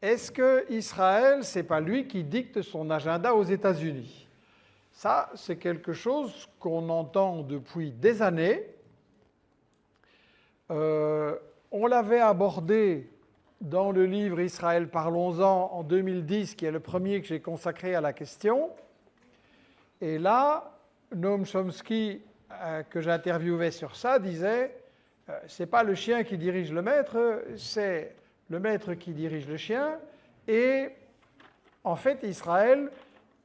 Est-ce que Israël, ce n'est pas lui qui dicte son agenda aux États-Unis? Ça, c'est quelque chose qu'on entend depuis des années. On l'avait abordé dans le livre Israël, parlons-en en 2010, qui est le premier que j'ai consacré à la question. Et là, Noam Chomsky, que j'interviewais sur ça, disait ce n'est pas le chien qui dirige le maître, c'est le maître qui dirige le chien. Et en fait, Israël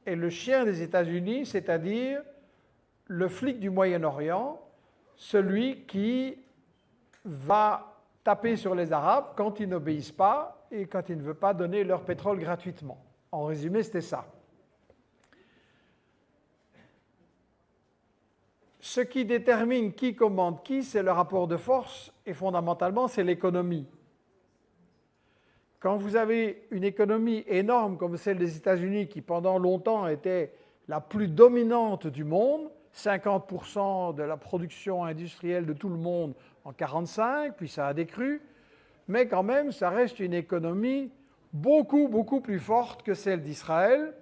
est le chien des États-Unis, c'est-à-dire le flic du Moyen-Orient, celui qui va taper sur les Arabes quand ils n'obéissent pas et quand ils ne veulent pas donner leur pétrole gratuitement. En résumé, c'était ça. Ce qui détermine qui commande qui, c'est le rapport de force et fondamentalement, c'est l'économie. Quand vous avez une économie énorme comme celle des États-Unis, qui pendant longtemps était la plus dominante du monde, 50% de la production industrielle de tout le monde en 1945, puis ça a décru, mais quand même, ça reste une économie beaucoup, beaucoup plus forte que celle d'Israël.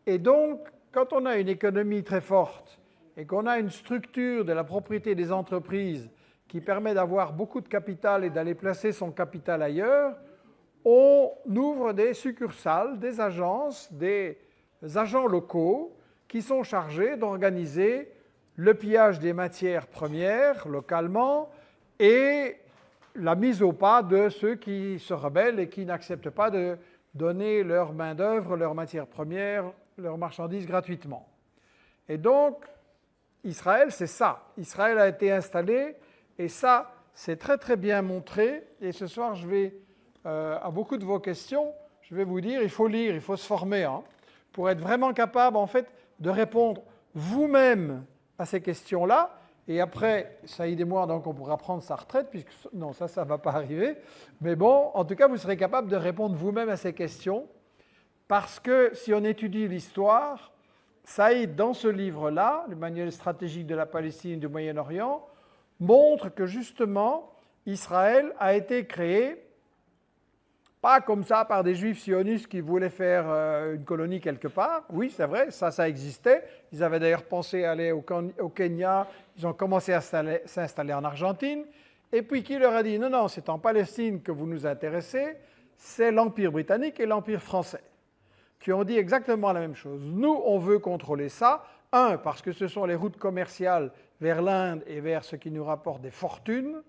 Et donc, quand on a une économie très forte et qu'on a une structure de la propriété des entreprises qui permet d'avoir beaucoup de capital et d'aller placer son capital ailleurs, on ouvre des succursales, des agences, des agents locaux qui sont chargés d'organiser le pillage des matières premières localement et la mise au pas de ceux qui se rebellent et qui n'acceptent pas de donner leur main-d'œuvre, leurs matières premières, leurs marchandises gratuitement. Et donc, Israël, c'est ça. Israël a été installé et ça, c'est très très bien montré. Et ce soir, je vais, à beaucoup de vos questions, je vais vous dire, il faut lire, il faut se former, pour être vraiment capable, en fait, de répondre vous-même à ces questions-là. Et après, Saïd et moi, donc, on pourra prendre sa retraite, puisque non, ça ne va pas arriver. Mais bon, en tout cas, vous serez capable de répondre vous-même à ces questions, parce que si on étudie l'histoire, Saïd, dans ce livre-là, le manuel stratégique de la Palestine et du Moyen-Orient, montre que justement, Israël a été créé, pas comme ça par des juifs sionistes qui voulaient faire une colonie quelque part. Oui, c'est vrai, ça existait. Ils avaient d'ailleurs pensé aller au Kenya, ils ont commencé à s'installer en Argentine. Et puis qui leur a dit, non, non, c'est en Palestine que vous nous intéressez, c'est l'Empire britannique et l'Empire français, qui ont dit exactement la même chose. Nous, on veut contrôler ça. Un, parce que ce sont les routes commerciales vers l'Inde et vers ce qui nous rapporte des fortunes.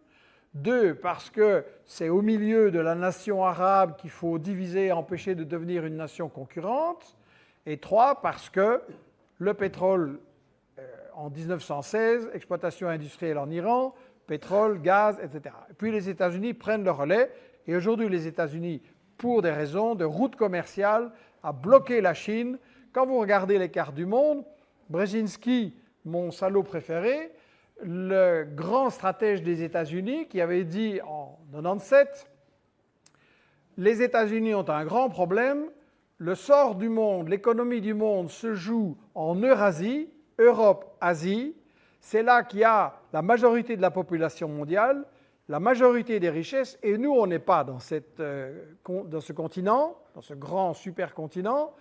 Deux, parce que c'est au milieu de la nation arabe qu'il faut diviser et empêcher de devenir une nation concurrente. Et trois, parce que le pétrole, en 1916, exploitation industrielle en Iran, pétrole, gaz, etc. Et puis les États-Unis prennent le relais. Et aujourd'hui, les États-Unis, pour des raisons de route commerciale, a bloqué la Chine. Quand vous regardez les cartes du monde, Brzezinski, mon salaud préféré, le grand stratège des États-Unis, qui avait dit en 1997, les États-Unis ont un grand problème, le sort du monde, l'économie du monde se joue en Eurasie, Europe, Asie, c'est là qu'il y a la majorité de la population mondiale, la majorité des richesses, et nous, on n'est pas dans ce continent, dans ce grand supercontinent,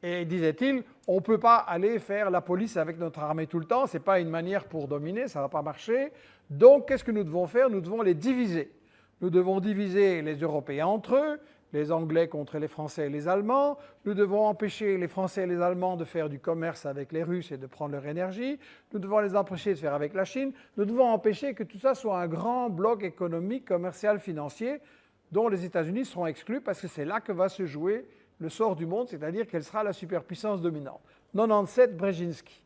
et disait-il, on ne peut pas aller faire la police avec notre armée tout le temps, ce n'est pas une manière pour dominer, ça ne va pas marcher. Donc, qu'est-ce que nous devons faire? Nous devons les diviser. Nous devons diviser les Européens entre eux, les Anglais contre les Français et les Allemands. Nous devons empêcher les Français et les Allemands de faire du commerce avec les Russes et de prendre leur énergie. Nous devons les empêcher de faire avec la Chine. Nous devons empêcher que tout ça soit un grand bloc économique, commercial, financier, dont les États-Unis seront exclus parce que c'est là que va se jouer le sort du monde, c'est-à-dire quelle sera la superpuissance dominante. 97, Brzezinski.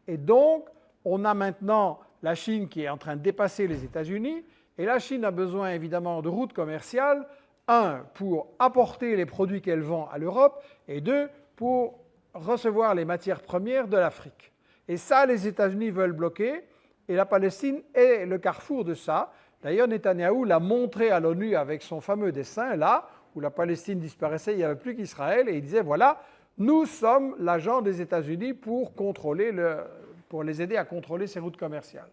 Et donc, on a maintenant la Chine qui est en train de dépasser les États-Unis, et la Chine a besoin évidemment de routes commerciales, un, pour apporter les produits qu'elle vend à l'Europe, et deux, pour recevoir les matières premières de l'Afrique. Et ça, les États-Unis veulent bloquer, et la Palestine est le carrefour de ça. D'ailleurs, Netanyahou l'a montré à l'ONU avec son fameux dessin, là, où la Palestine disparaissait, il n'y avait plus qu'Israël, et il disait, voilà, nous sommes l'agent des États-Unis pour les aider à contrôler ces routes commerciales.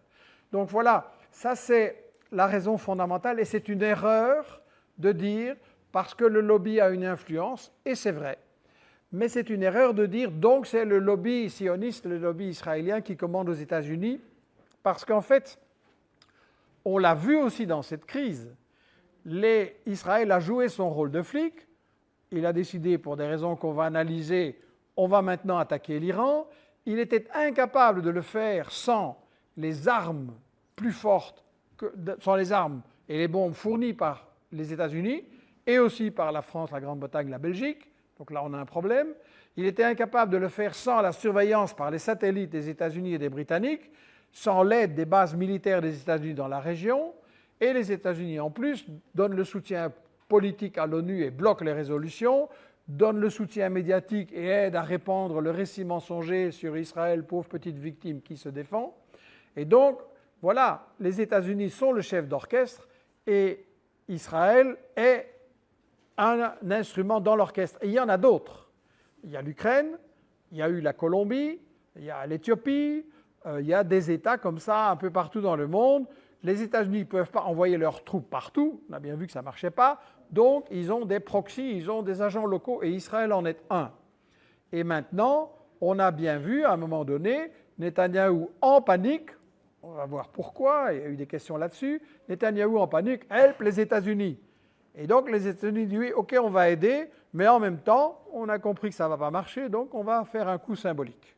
Donc voilà, ça c'est la raison fondamentale, et c'est une erreur de dire parce que le lobby a une influence, et c'est vrai. Mais c'est une erreur de dire donc c'est le lobby sioniste, le lobby israélien qui commande aux États-Unis, parce qu'en fait, on l'a vu aussi dans cette crise, Israël a joué son rôle de flic, il a décidé, pour des raisons qu'on va analyser, on va maintenant attaquer l'Iran, il était incapable de le faire sans les armes plus fortes, sans les armes et les bombes fournies par les États-Unis, et aussi par la France, la Grande-Bretagne, la Belgique. Donc là, on a un problème. Il était incapable de le faire sans la surveillance par les satellites des États-Unis et des Britanniques, sans l'aide des bases militaires des États-Unis dans la région. Et les États-Unis, en plus, donnent le soutien politique à l'ONU et bloquent les résolutions, donnent le soutien médiatique et aident à répandre le récit mensonger sur Israël, pauvre petite victime qui se défend. Et donc, voilà, les États-Unis sont le chef d'orchestre et Israël est un instrument dans l'orchestre. Et il y en a d'autres. Il y a l'Ukraine, il y a eu la Colombie, il y a l'Éthiopie, il y a des États comme ça un peu partout dans le monde. Les États-Unis ne peuvent pas envoyer leurs troupes partout, on a bien vu que ça ne marchait pas, donc ils ont des proxys, ils ont des agents locaux, et Israël en est un. Et maintenant, on a bien vu, à un moment donné, Netanyahou en panique, on va voir pourquoi, il y a eu des questions là-dessus, Netanyahou en panique, help les États-Unis. Et donc les États-Unis disent oui, ok, on va aider, mais en même temps, on a compris que ça ne va pas marcher, donc on va faire un coup symbolique.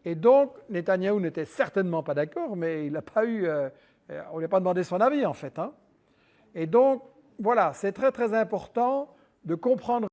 Et donc, Netanyahou n'était certainement pas d'accord, mais il n'a pas eu... on ne lui a pas demandé son avis, en fait. Et donc, voilà, c'est très, très important de comprendre